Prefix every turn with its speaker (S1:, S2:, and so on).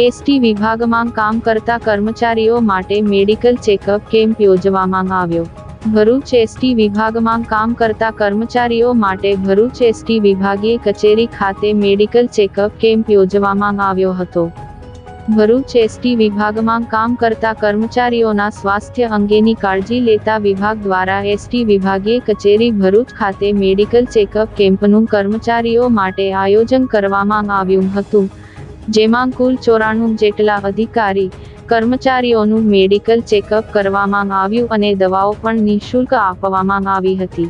S1: ST વિભાગમાં કામ કરતા કર્મચારીઓ માટે મેડિકલ ચેકઅપ કેમ્પ યોજવામાં આવ્યો। ભરૂચ એસટી વિભાગમાં કામ કરતા કર્મચારીઓ માટે ભરૂચ એસટી વિભાગીય કચેરી ખાતે મેડિકલ ચેકઅપ કેમ્પ યોજવામાં આવ્યો હતો। ભરૂચ એસટી વિભાગમાં કામ કરતા કર્મચારીઓના સ્વાસ્થ્ય અંગેની કાળજી લેતા વિભાગ દ્વારા એસટી વિભાગીય કચેરી ભરૂચ ખાતે મેડિકલ ચેકઅપ કેમ્પનું કર્મચારીઓ માટે આયોજન કરવામાં આવ્યું હતું, જેમાં કુલ 94 જેટલા અધિકારી કર્મચારીઓનું મેડિકલ ચેકઅપ કરવામાં આવ્યું અને દવાઓ પણ નિઃશુલ્ક આપવામાં આવી હતી।